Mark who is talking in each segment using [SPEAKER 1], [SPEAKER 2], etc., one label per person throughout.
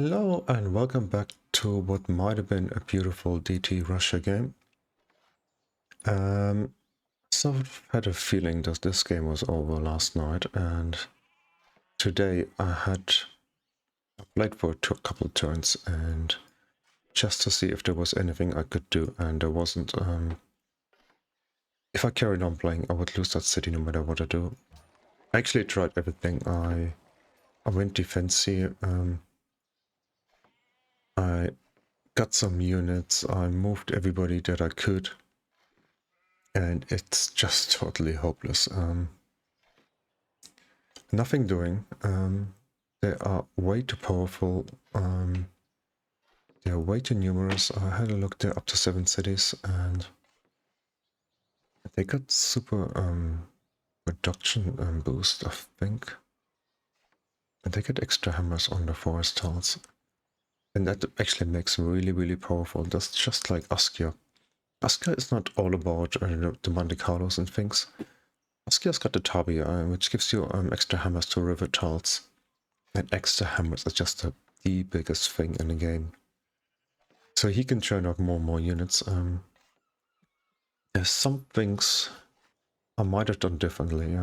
[SPEAKER 1] Hello and welcome back to what might have been a beautiful Deity Russia game. Sort of had a feeling that this game was over last night, and today I played for a couple turns and just to see if there was anything I could do, and there wasn't. If I carried on playing, I would lose that city no matter what I do. I actually tried everything. I went defense here. I got some units. I moved everybody that I could. And it's just totally hopeless. Nothing doing. They are way too powerful. They are way too numerous. I had a look, they're up to 7 cities, and they got super reduction boost, I think. And they get extra hammers on the forest tiles. And that actually makes them really, really powerful. That's just like Askia. Askia is not all about the Monte Carlos and things. Askia's got the Tabi, which gives you extra hammers to river tiles. And extra hammers are just the biggest thing in the game. So he can churn out more and more units. There's some things I might have done differently.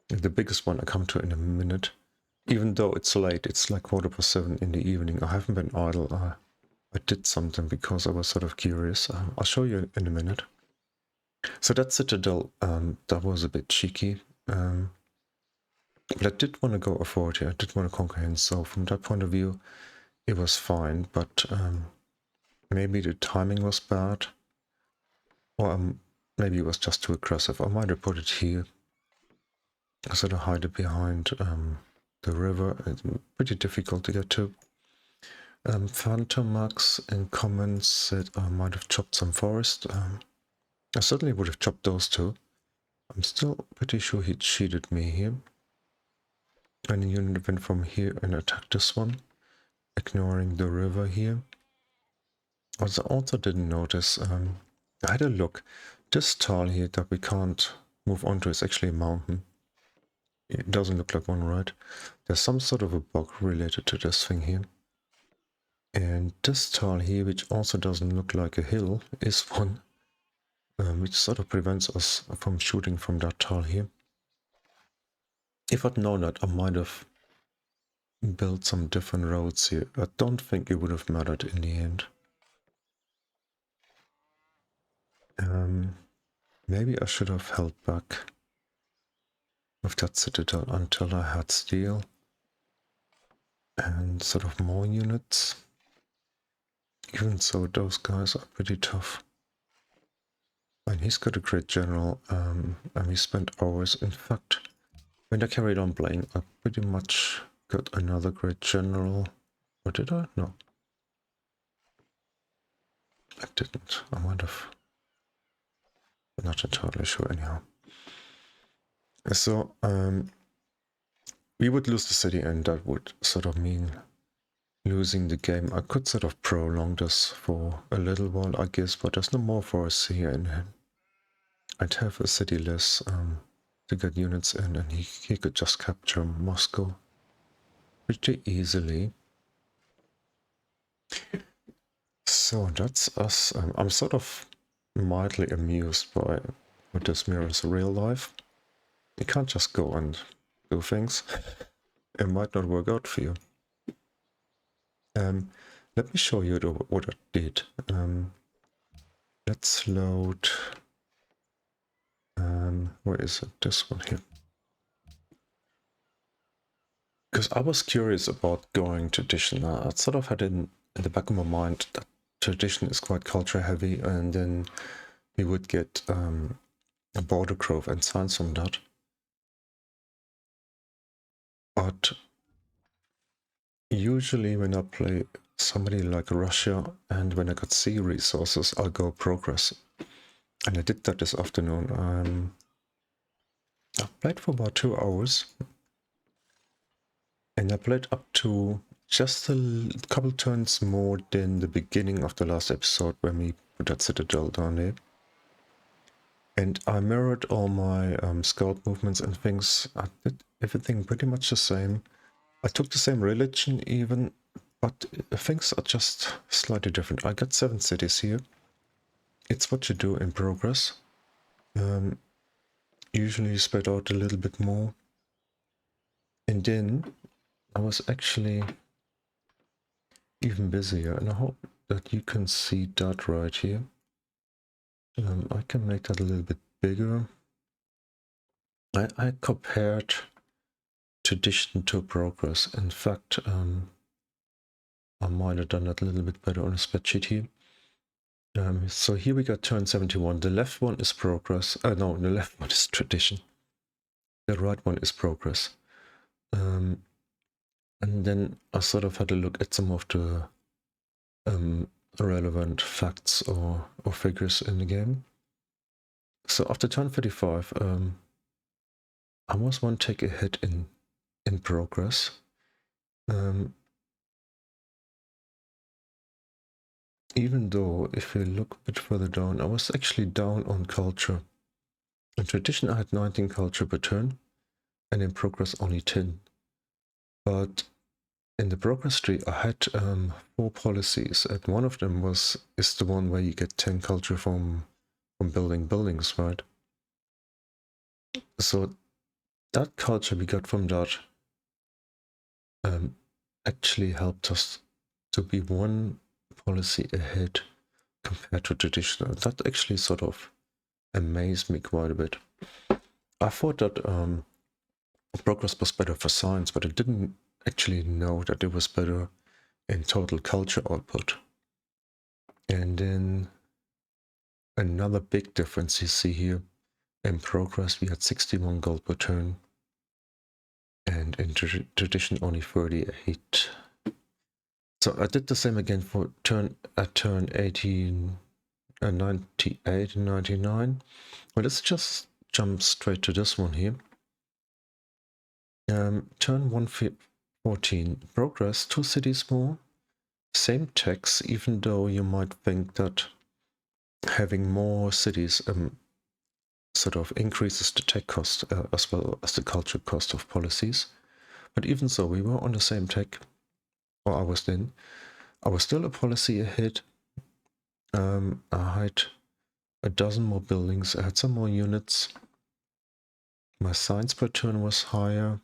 [SPEAKER 1] The biggest one I come to in a minute. Even though it's late, it's like 7:15 in the evening. I haven't been idle. I did something because I was sort of curious. I'll show you in a minute. So that citadel, that was a bit cheeky. But I did want to go authority. I did want to conquer him. So from that point of view, it was fine. But maybe the timing was bad. Or maybe it was just too aggressive. I might have put it here. I sort of hide it behind the river. It's pretty difficult to get to. Phantomax in comments said I might have chopped some forest. I certainly would have chopped those two. I'm still pretty sure he cheated me here. And the unit went from here and attacked this one, ignoring the river here. What I also didn't notice, I had a look. This tile here that we can't move onto is actually a mountain. It doesn't look like one, right? There's some sort of a bug related to this thing here. And this tile here, which also doesn't look like a hill, is one, which sort of prevents us from shooting from that tile here. If I'd known that, I might have built some different roads here. I don't think it would have mattered in the end. Maybe I should have held back with that citadel until I had steel and sort of more units. Even so, those guys are pretty tough. And he's got a great general, and we spent hours. In fact, when I carried on playing, I pretty much got another great general. Or did I? No. I didn't. I might have. I'm not entirely sure anyhow. So, we would lose the city, and that would sort of mean losing the game. I could sort of prolong this for a little while, I guess, but there's no more for us here in him. I'd have a city less to get units in, and he could just capture Moscow pretty easily. So that's us. I'm sort of mildly amused by what this mirrors real life. You can't just go and do things. It might not work out for you. Let me show you what I did. Let's load. Where is it? This one here. Because I was curious about going tradition. I sort of had in the back of my mind that tradition is quite culture heavy, and then we would get a border growth and signs from that. But usually when I play somebody like Russia and when I got sea resources, I'll go progress. And I did that this afternoon. I played for about 2 hours. And I played up to just a couple turns more than the beginning of the last episode when we put that citadel down there. And I mirrored all my scout movements and things. I did everything pretty much the same. I took the same religion even, but things are just slightly different. I got 7 cities here. It's what you do in progress. Usually spread out a little bit more. And then I was actually even busier, and I hope that you can see that right here. I can make that a little bit bigger. I compared tradition to progress. In fact, I might have done that a little bit better on a spreadsheet here. So here we got turn 71. The left one is progress. No, the left one is tradition. The right one is progress. And then I sort of had a look at some of the relevant facts or figures in the game. So after turn 35, I was one take a hit in progress. Even though, if you look a bit further down, I was actually down on culture. In tradition, I had 19 culture per turn, and in progress only 10. But in the progress tree, I had 4 policies, and one of them is the one where you get 10 culture from building buildings, right? So that culture we got from that actually helped us to be one policy ahead compared to traditional. That actually sort of amazed me quite a bit. I thought that progress was better for science, but I didn't actually know that it was better in total culture output. And then another big difference you see here, in progress we had 61 gold per turn, and in tradition only 38. So I did the same again for turn 18, 98 and 99. Well, let's just jump straight to this one here. Turn 114, progress 2 cities more, same tax, even though you might think that having more cities sort of increases the tech cost as well as the culture cost of policies. But even so, we were on the same tech, or I was then. I was still a policy ahead. I had a dozen more buildings, I had some more units. My science per turn was higher.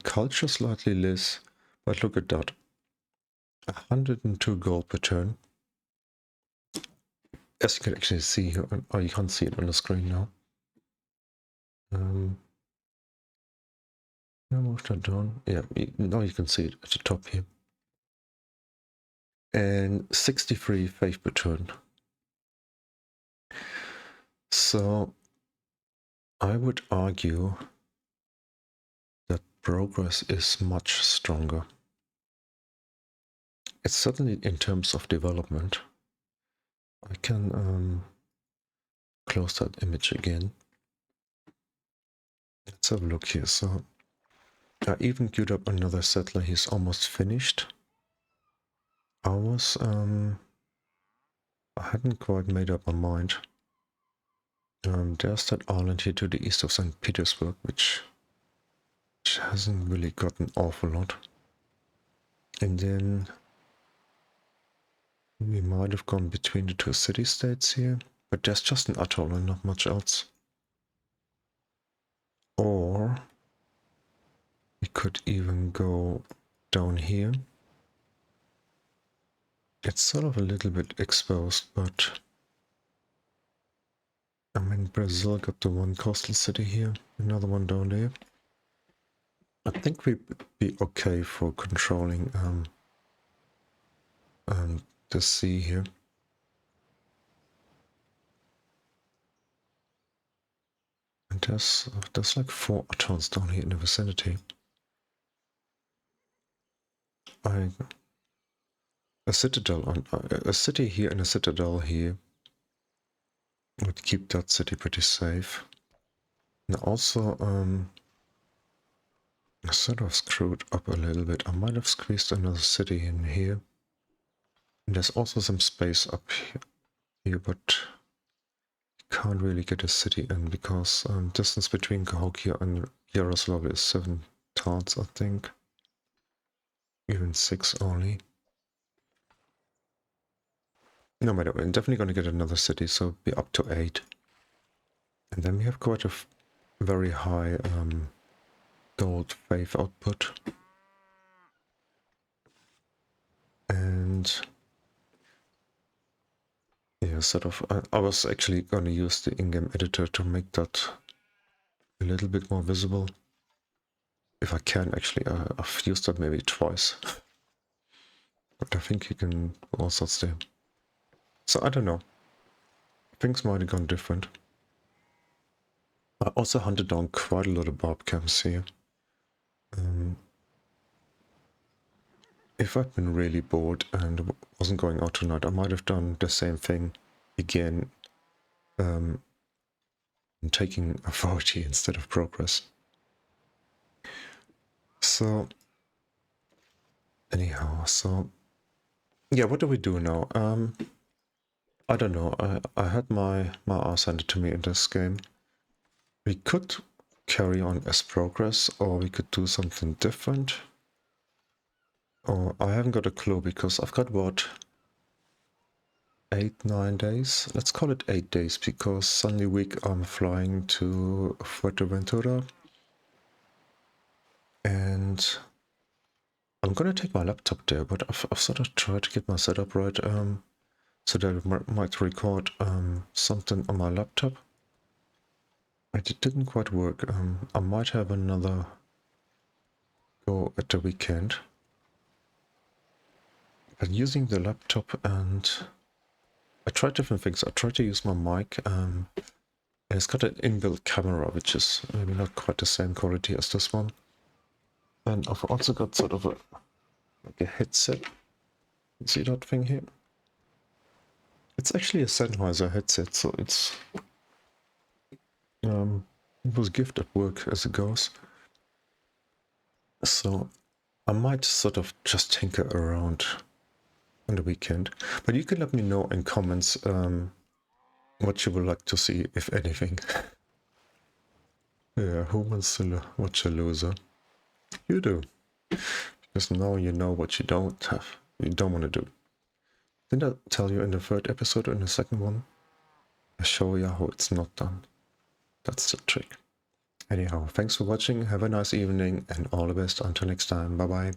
[SPEAKER 1] Culture slightly less, but look at that. 102 gold per turn. As you can actually see here, or you can't see it on the screen now. I'll move that down. Yeah, now you can see it at the top here. And 63 faith per turn. So I would argue that progress is much stronger. It's certainly in terms of development. I can close that image again. Let's have a look here. So I even queued up another settler. He's almost finished. I hadn't quite made up my mind. There's that island here to the east of St. Petersburg, which hasn't really got an awful lot. And then we might have gone between the 2 city-states here, but there's just an atoll and not much else. Or we could even go down here. It's sort of a little bit exposed, but I mean, Brazil got the one coastal city here, another one down there. I think we'd be okay for controlling the sea here. And there's like 4 atolls down here in the vicinity. A city here and a citadel here would keep that city pretty safe. And also, I sort of screwed up a little bit. I might have squeezed another city in here. And there's also some space up here, but you can't really get a city in because distance between Cahokia and Yaroslavl is 7 tons, I think. even 6 only. No matter, we're definitely going to get another city, so be up to 8. And then we have quite a very high gold faith output. And yeah, sort of, I was actually going to use the in-game editor to make that a little bit more visible. If I can, actually. I've used that maybe twice. But I think you can do all sorts there. So I don't know. Things might have gone different. I also hunted down quite a lot of barb camps here. If I'd been really bored and wasn't going out tonight, I might have done the same thing again, and taking authority instead of progress. So, anyhow, so yeah, what do we do now? I don't know. I had my ass handed to me in this game. We could carry on as progress, or we could do something different. Or I haven't got a clue, because I've got what, 8-9 days? Let's call it 8 days, because Sunday week I'm flying to Fuerteventura. And I'm gonna take my laptop there, but I've sort of tried to get my setup right, so that I might record something on my laptop. It didn't quite work. I might have another go at the weekend. But using the laptop, and I tried different things. I tried to use my mic, and it's got an inbuilt camera, which is maybe not quite the same quality as this one. And I've also got sort of like a headset. You see that thing here? It's actually a Sennheiser headset, so it's it was gift at work as it goes. So I might sort of just tinker around on the weekend, but you can let me know in comments what you would like to see, if anything. Yeah, who wants to watch a loser? You do, because now you know what you don't want to do. Didn't I tell you in the 3rd episode or in the 2nd one? I show you how it's not done. That's the trick. Anyhow, thanks for watching, have a nice evening, and all the best until next time. Bye bye.